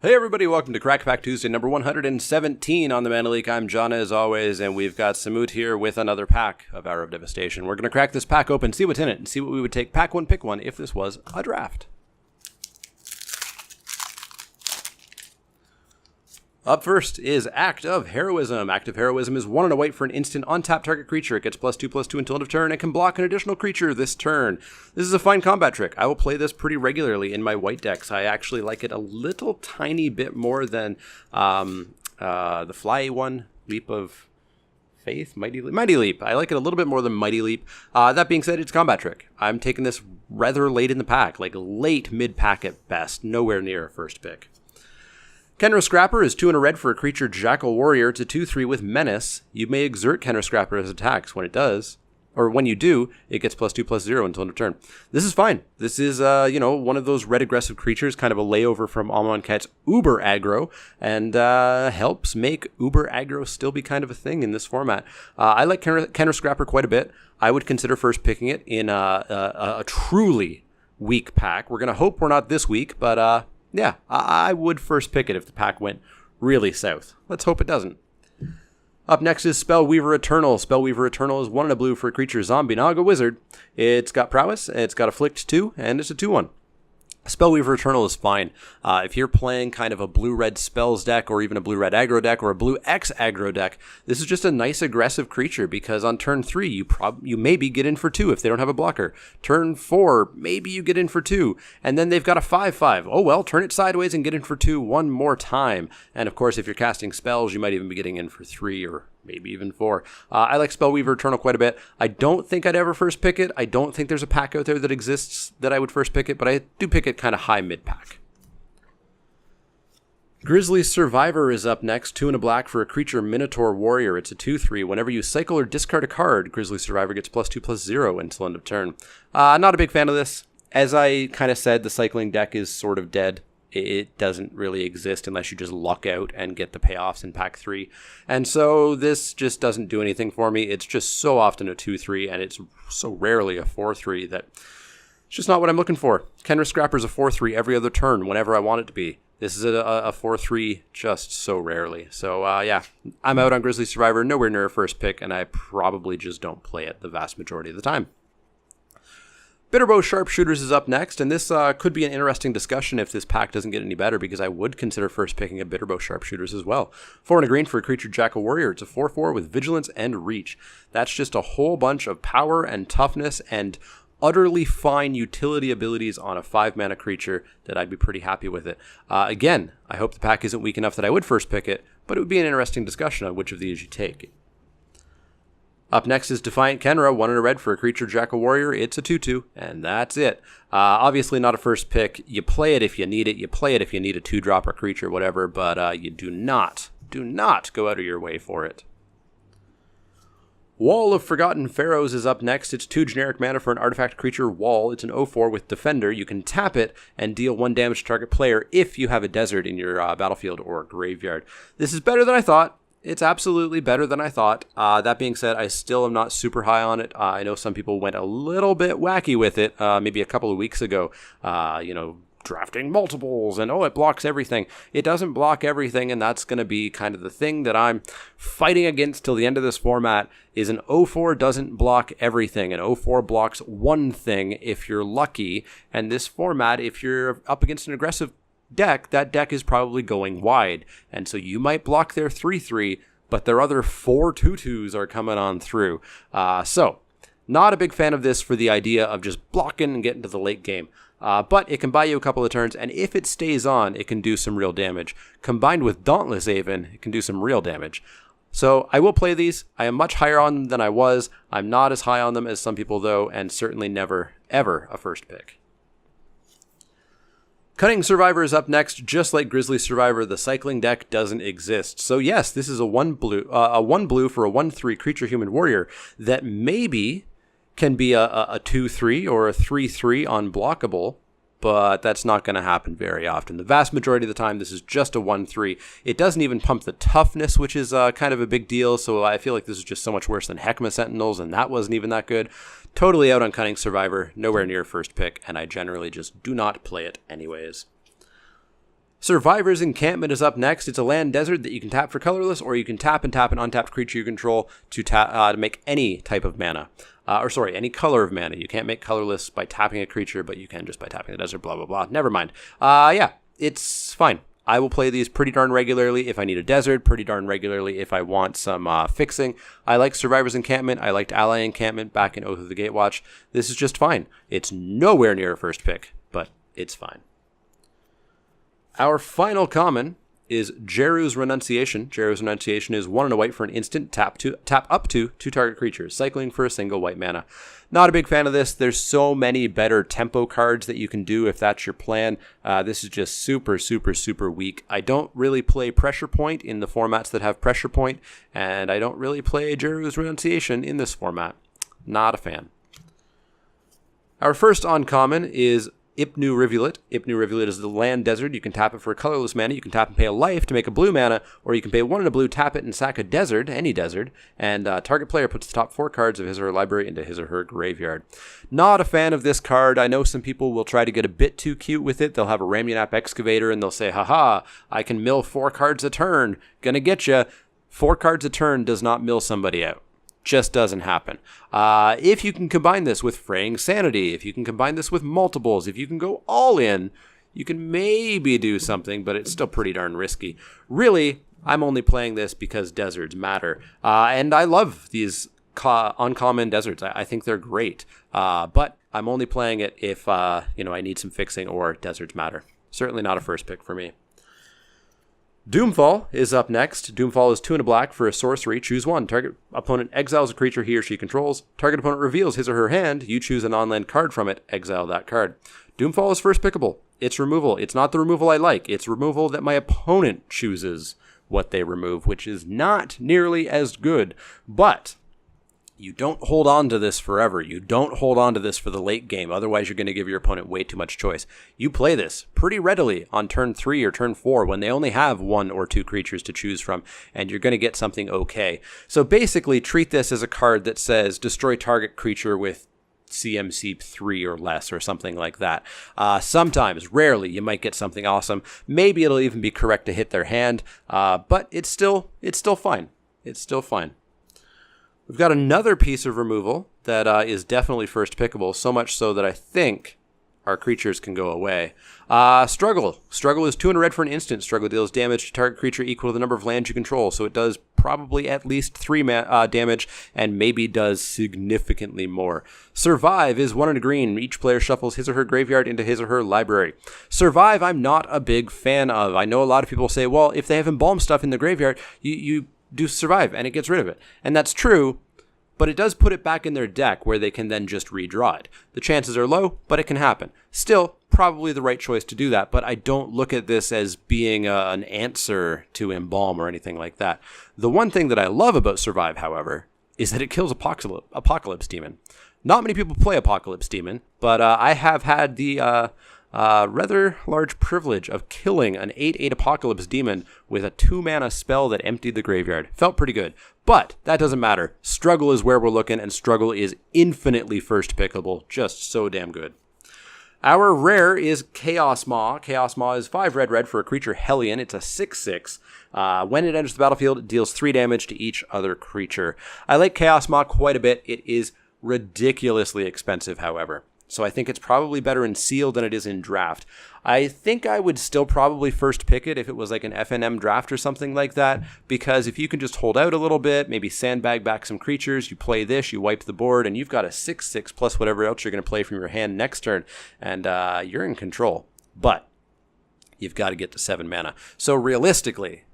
Hey everybody, welcome to Crack Pack Tuesday, number 117 on the Mana League. I'm Jana as always, and we've got Samut here with another pack of Hour of Devastation. We're going to crack this pack open, see what's in it, and see what we would take pack one, pick one if this was a draft. Up first is Act of Heroism. Act of Heroism is 1 and a white for an instant on-tap target creature. It gets +2/+2 until end of turn and can block an additional creature this turn. This is a fine combat trick. I will play this pretty regularly in my white decks. I actually like it a little tiny bit more than the fly one, Leap of Faith, Mighty Leap. I like it a little bit more than Mighty Leap. That being said, it's a combat trick. I'm taking this rather late in the pack, like late mid-pack at best, nowhere near a first pick. Kenra Scrapper is 2 and a red for a creature Jackal Warrior. It's a 2/3 with Menace. You may exert Kenra Scrapper as attacks. When it does, or when you do, it gets +2/+0 until end of turn. This is fine. This is, one of those red aggressive creatures, kind of a layover from Amonkhet's Uber Aggro, and helps make Uber Aggro still be kind of a thing in this format. I like Kenra Scrapper quite a bit. I would consider first picking it in a truly weak pack. We're going to hope we're not this week, but yeah, I would first pick it if the pack went really south. Let's hope it doesn't. Up next is Spellweaver Eternal. Spellweaver Eternal is 1 and a blue for a creature Zombie Naga Wizard. It's got prowess, it's got Afflict 2, and it's a 2/1. Spellweaver Eternal is fine. If you're playing kind of a blue-red spells deck, or even a blue-red aggro deck, or a blue-X aggro deck, this is just a nice aggressive creature, because on turn 3, you maybe get in for 2 if they don't have a blocker. Turn 4, maybe you get in for 2, and then they've got a 5/5. Oh well, turn it sideways and get in for 2 one more time. And of course, if you're casting spells, you might even be getting in for 3, or maybe even 4. I like Spellweaver Eternal quite a bit. I don't think I'd ever first pick it. I don't think there's a pack out there that exists that I would first pick it, but I do pick it kind of high mid-pack. Grizzly Survivor is up next. 2 and a black for a creature Minotaur Warrior. It's a 2/3. Whenever you cycle or discard a card, Grizzly Survivor gets +2/+0 until end of turn. Not a big fan of this. As I kind of said, the cycling deck is sort of dead. It doesn't really exist unless you just luck out and get the payoffs in pack 3. And so this just doesn't do anything for me. It's just so often a 2/3, and it's so rarely a 4/3 that it's just not what I'm looking for. Kenra Scrapper's a 4/3 every other turn whenever I want it to be. This is a 4/3 just so rarely. So yeah, I'm out on Grizzly Survivor, nowhere near a first pick, and I probably just don't play it the vast majority of the time. Bitterbow Sharpshooters is up next, and this could be an interesting discussion if this pack doesn't get any better, because I would consider first picking a Bitterbow Sharpshooters as well. 4 and a green for a creature Jackal Warrior. It's a 4/4 with Vigilance and Reach. That's just a whole bunch of power and toughness and utterly fine utility abilities on a 5-mana creature that I'd be pretty happy with it. Again, I hope the pack isn't weak enough that I would first pick it, but it would be an interesting discussion on which of these you take. Up next is Defiant Kenra, 1 and a red for a creature Jackal Warrior. It's a 2/2, and that's it. Obviously not a first pick. You play it if you need it. You play it if you need a 2-drop or creature, whatever, but you do not go out of your way for it. Wall of Forgotten Pharaohs is up next. It's 2 generic mana for an artifact creature Wall. It's an 0/4 with Defender. You can tap it and deal 1 damage to target player if you have a desert in your battlefield or graveyard. This is better than I thought. It's absolutely better than I thought. That being said, I still am not super high on it. I know some people went a little bit wacky with it maybe a couple of weeks ago, drafting multiples and, it blocks everything. It doesn't block everything, and that's going to be kind of the thing that I'm fighting against till the end of this format, is an 0/4 doesn't block everything. An 0/4 blocks one thing if you're lucky, and this format, if you're up against an aggressive deck, that deck is probably going wide, and so you might block their 3/3, but their other 4 2/2s are coming on through. So not a big fan of this for the idea of just blocking and getting to the late game, but it can buy you a couple of turns, and if it stays on, it can do some real damage. Combined with Dauntless Haven, it can do some real damage. So I will play these. I am much higher on them than I was. I'm not as high on them as some people though, and certainly never ever a first pick. Cunning Survivor is up next. Just like Grizzly Survivor, the cycling deck doesn't exist. So yes, this is a 1 blue for a 1/3 creature human warrior that maybe can be a 2/3 or a 3/3 unblockable, but that's not going to happen very often. The vast majority of the time, this is just a 1/3. It doesn't even pump the toughness, which is kind of a big deal, so I feel like this is just so much worse than Heckma Sentinels, and that wasn't even that good. Totally out on Cunning Survivor, nowhere near first pick, and I generally just do not play it anyways. Survivor's Encampment is up next. It's a land desert that you can tap for colorless, or you can tap and tap an untapped creature you control to make any type of mana. Any color of mana. You can't make colorless by tapping a creature, but you can just by tapping the desert, blah, blah, blah. Never mind. It's fine. I will play these pretty darn regularly if I need a desert, pretty darn regularly if I want some fixing. I like Survivor's Encampment. I liked Ally Encampment back in Oath of the Gatewatch. This is just fine. It's nowhere near a first pick, but it's fine. Our final common is Jeru's Renunciation. Jeru's Renunciation is 1 and a white for an instant, tap up to 2 target creatures, cycling for a single white mana. Not a big fan of this. There's so many better tempo cards that you can do if that's your plan. This is just super, super, super weak. I don't really play Pressure Point in the formats that have Pressure Point, and I don't really play Jeru's Renunciation in this format. Not a fan. Our first uncommon is Ipnu Rivulet. Ipnu Rivulet is the land desert. You can tap it for a colorless mana. You can tap and pay a life to make a blue mana, or you can pay 1 and a blue, tap it and sack a desert, any desert, and target player puts the top 4 cards of his or her library into his or her graveyard. Not a fan of this card. I know some people will try to get a bit too cute with it. They'll have a Ramunap Excavator and they'll say, haha, I can mill 4 cards a turn. Gonna get ya. 4 cards a turn does not mill somebody out. Just doesn't happen. If you can combine this with Fraying Sanity, if you can combine this with multiples, if you can go all in, you can maybe do something, but it's still pretty darn risky. Really, I'm only playing this because deserts matter. And I love these uncommon deserts. I think they're great. But I'm only playing it if I need some fixing or deserts matter. Certainly not a first pick for me. Doomfall is up next. Doomfall is 2 and a black for a sorcery. Choose 1. Target opponent exiles a creature he or she controls. Target opponent reveals his or her hand. You choose a non-land card from it. Exile that card. Doomfall is first pickable. It's removal. It's not the removal I like. It's removal that my opponent chooses what they remove, which is not nearly as good. But you don't hold on to this forever. You don't hold on to this for the late game. Otherwise, you're going to give your opponent way too much choice. You play this pretty readily on turn 3 or turn 4 when they only have 1 or 2 creatures to choose from, and you're going to get something okay. So basically, treat this as a card that says destroy target creature with CMC 3 or less or something like that. Sometimes, rarely, you might get something awesome. Maybe it'll even be correct to hit their hand, but it's still fine. It's still fine. We've got another piece of removal that is definitely first pickable, so much so that I think our creatures can go away. Struggle. Struggle is 2 and a red for an instant. Struggle deals damage to target creature equal to the number of lands you control, so it does probably at least 3 damage and maybe does significantly more. Survive is 1 and a green. Each player shuffles his or her graveyard into his or her library. Survive, I'm not a big fan of. I know a lot of people say, well, if they have embalm stuff in the graveyard, you do survive and it gets rid of it. And that's true, but it does put it back in their deck where they can then just redraw it. The chances are low, but it can happen. Still, probably the right choice to do that, but I don't look at this as being an answer to embalm or anything like that. The one thing that I love about Survive, however, is that it kills Apocalypse Demon. Not many people play Apocalypse Demon, but I have had the rather large privilege of killing an 8/8 Apocalypse Demon with a 2-mana spell that emptied the graveyard. Felt pretty good. But that doesn't matter. Struggle is where we're looking, and Struggle is infinitely first pickable. Just so damn good. Our rare is Chaos Maw. Chaos Maw is 5 red for a creature Hellion. It's a 6/6. When it enters the battlefield, it deals 3 damage to each other creature. I like Chaos Maw quite a bit. It is ridiculously expensive, however. So I think it's probably better in sealed than it is in draft. I think I would still probably first pick it if it was like an FNM draft or something like that, because if you can just hold out a little bit, maybe sandbag back some creatures, you play this, you wipe the board, and you've got a 6/6 plus whatever else you're going to play from your hand next turn, and you're in control. But you've got to get to 7 mana. So realistically,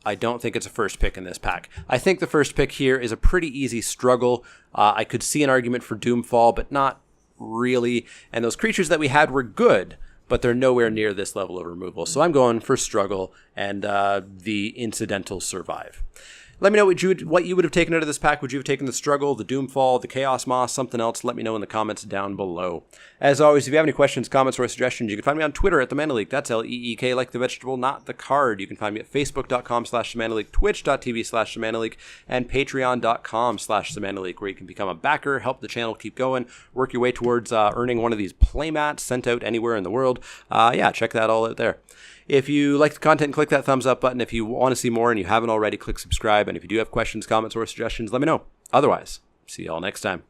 I don't think it's a first pick in this pack. I think the first pick here is a pretty easy Struggle. I could see an argument for Doomfall, but not really. And those creatures that we had were good, but they're nowhere near this level of removal. So I'm going for Struggle and the incidental Survive. Let me know what you would have taken out of this pack. Would you have taken the Struggle, the Doomfall, the Chaos Moss, something else? Let me know in the comments down below. As always, if you have any questions, comments, or suggestions, you can find me on Twitter at The Mana Leak. That's LEEK, like the vegetable, not the card. You can find me at facebook.com/TheManaLeak, twitch.tv/TheManaLeak, and patreon.com/TheManaLeak, where you can become a backer, help the channel keep going, work your way towards earning one of these playmats sent out anywhere in the world. Yeah, check that all out there. If you like the content, click that thumbs up button. If you want to see more and you haven't already, click subscribe. And if you do have questions, comments, or suggestions, let me know. Otherwise, see you all next time.